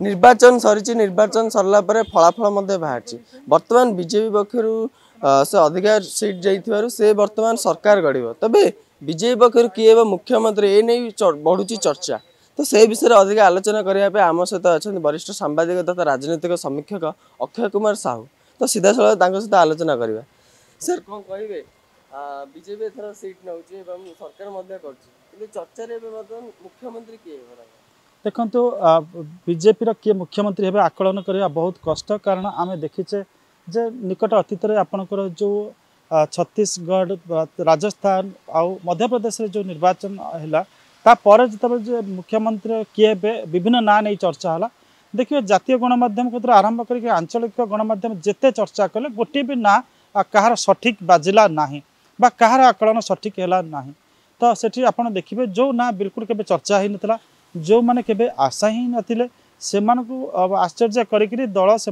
निर्वाचन सरी निर्वाचन सरला फलाफल बाहर बर्तमान बीजेपी पक्ष से अधिकार सीट जाइथिबारु से बर्तमान सरकार गढ़ तबे बीजेपी पक्ष किए मुख्यमंत्री ए नहीं बढ़ुची चर्चा तो से विषय में अधिक आलोचना करने आम सहित अच्छा वरिष्ठ सांबादिक तथा राजनीतिक समीक्षक अक्षय कुमार साहू तो सीधा सड़क सहित आलोचना करवा सर कौन कहे बीजेपी एथर सीट नौ सरकार चर्चा मुख्यमंत्री किए देखो बीजेपी किए मुख्यमंत्री हे आकलन करने बहुत कष्ट कारण आम देखीचे जे निकट अतीत आपणकर जो छत्तीसगढ़ राजस्थान आउ मध्य प्रदेश जो निर्वाचन है तापर जो मुख्यमंत्री किए विभिन्न ना नहीं चर्चा है देखिए जातीय गणमाध्यम क्षेत्र आरंभ करके आंचलिक गणमाध्यम जिते चर्चा कले गोटे भी ना कहार सठिक बाजिला ना बा कहार आकलन सठिक है ना तो सेठी आप देखिए जो ना बिल्कुल के चर्चा ही नाला जो मैंने केबे आशा ही नथिले से आश्चर्य करी दल से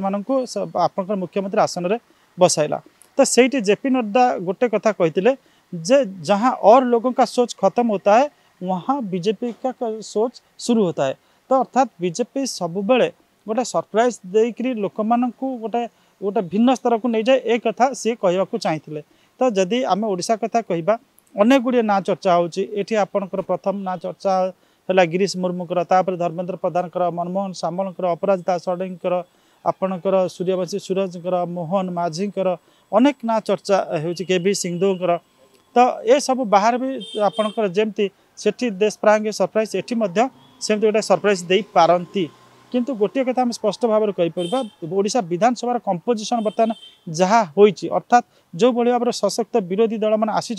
आप मुख्यमंत्री आसन में बसाइला तो सेठी जेपी नड्डा गोटे कथा कहते जे जहाँ और लोगों का सोच खत्म होता है वहाँ बीजेपी का सोच शुरू होता है तो अर्थात बीजेपी सब बेले गोटे सरप्राइज देकरी लोक मान गोटे गोटे भिन्न स्तर को नहीं जाए एक कथा सी कहवाक चाहिए तो जदि आम ओडिशा कथा कहवा अनेक गुड़िए ना चर्चा होती आपणकर प्रथम ना चर्चा है गिरीश मुर्मूकर धर्मेंद्र प्रधान मनमोहन सामल अपराजिता षडंगी आपणकर सूर्यवंशी सूरजकर मोहन माझीकर अनेक ना चर्चा हो केवी सिंधुकर तो ये सब बाहर भी आपणकर जमती सेठी देश प्रांग सरप्राइज एटी सेमती गोटे सरप्राइज दे पारती किंतु गोटे कथा आम स्पष्ट भाव में कहीपर ओडिशा विधानसभा कंपोजिशन बर्तमान जहाँ होइछि अर्थात जो भाई भाव सशक्त विरोधी दल मैंने आसी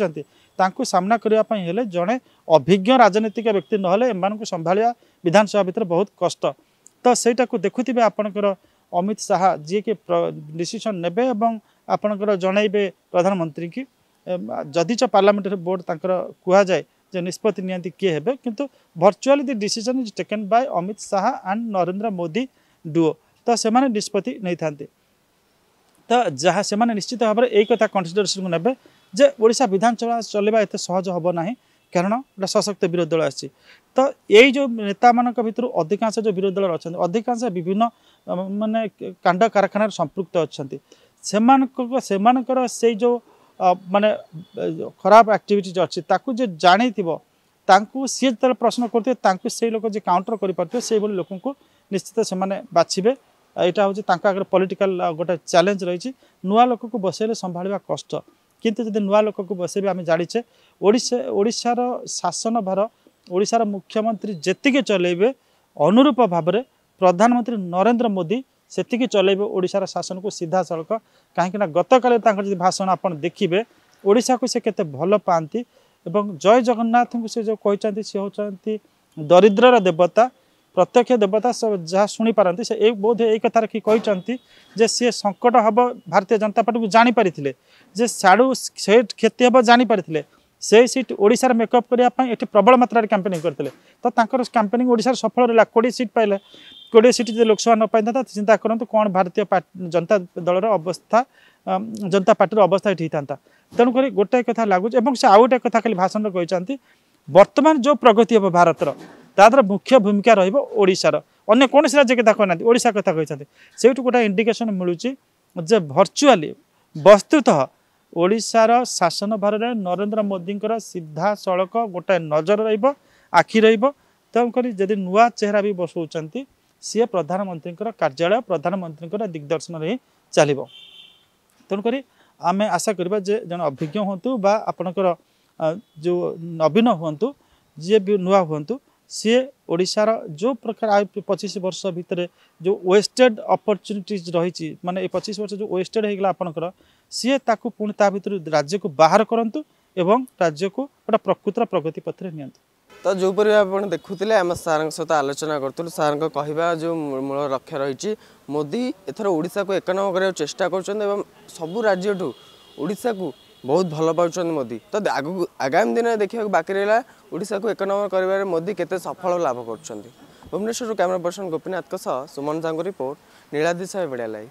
सामना करने जड़े अभिज्ञ राजनीतिक व्यक्ति ना एम संभालिया विधानसभा भितर बहुत कष्ट तो सहीटा को देखुवे आपणकर अमित शाह जी के डिसीजन नेबे एवं आपणकर जनइबे प्रधानमंत्री की जदिच पार्लियामेंट्री बोर्ड कह जाए जो निष्पत्ति नियंती किए हेबे किंतु virtually the decision is taken by Amit Shah and Narendra Modi Duo तो से माने निष्पत्ति नहीं थांते तो जहाँ से माने निश्चित भाव में एक कथा कंसिडरेशन को नेबे जे ओडिशा विधानसभा चलवा एत सहज हम ना कारण गोटे सशक्त विरोधी दल आसी तो यही जो नेता मान भर अधिकांश जो विरोधी दल अच्छा अधिकांश विभिन्न माने कांड कारखाना संपृक्त अच्छा से जो माने खराब एक्टिविटी जो अच्छी ताकू जो जानी तांकू सी जो प्रश्न करते से लोग जो काउंटर कर से लोक को निश्चित से बाछे यहाँ हूँ आगे पॉलिटिकल गोटे चैलेंज रही नुआ लोक को बसैले संभाळा कष्ट किंतु जब नुआ लोक को बसैबे आम जाचे ओडिशार शासन भार ओडिशार मुख्यमंत्री जेतिके चलेबे अनुरूप भाव में प्रधानमंत्री नरेंद्र मोदी सेतिके चलेबे ओडिशार शासन को सीधा सड़क कहीं गतकाल भाषण आप देखिए ओडिशा को से केते भल पाती एवं जय जगन्नाथ को से जो कहते सी होती दरिद्रर देवता प्रत्यक्ष देवता सब जहाँ शुणी पारती से एक बोध एक कथा रखी कहते जे सी संकट हम भारतीय जनता पार्टी को जानीपारी जे साड़ू से क्षति हम जानीपारी से सीट ओडिशार मेकअप करने प्रबल मात्रा कैंपेनिंग करते तो कैंपेनिंग ओडिशार सफल रहा 20 सीट पाइले 20 सीट जो लोकसभा न पाई था चिंता करूँ कौन भारतीय जनता दल अवस्था जनता पार्टी अवस्था ये था तेणुक गोटे कथा लगुच से आउ गोटे कथा खाली भाषण कहते बर्तमान जो प्रगति हम भारतर तादर मुख्य भूमिका रोडार अन्य कौन राज्य कथा कहना ओडिशा कथा कहते से गोटे इंडिकेशन मिलूँ जे भर्चुआली वस्तुतः ओडिशार शासन भार में नरेंद्र मोदी सीधा सड़क गोटे नजर आखि तेणुक जदि नुआ चेहरा भी बसौं सी प्रधानमंत्री कार्यालय प्रधानमंत्री दिग्दर्शन ही चलो तेणुक आम आशा करवा जे जन अभिज्ञ हूँ बा आपणकर जो नवीन हूँ जी भी नुआ हूँ सी ओडिशार जो प्रकार 25 वर्ष भितर जो वेस्टेड अपॉर्चुनिटीज रही माने 25 वर्ष जो वेस्टेड होगा आपणकर सी ताकू पुणी ता भीतर राज्य को बाहर करंतु एवं राज्य को गोटे प्रकृतर प्रगति पथरे नियंतु तो जोपरी आप देखुले आम सार सहित आलोचना करूँ सार कहवा जो मूल लक्ष्य रही मोदी एथर ओडिशा को एक नंबर करने चेष्टा कर सबू राज्य ओडिशा को बहुत भल पाँच मोदी तो आगामी दिन में देखा बाकी रहा ओडिशा को एक नंबर कर मोदी केते सफल लाभ कर भुवनेश्वर कैमरा पर्सन गोपीनाथ सुमन साहू रिपोर्ट नीलाद्रि साहेब लाइव।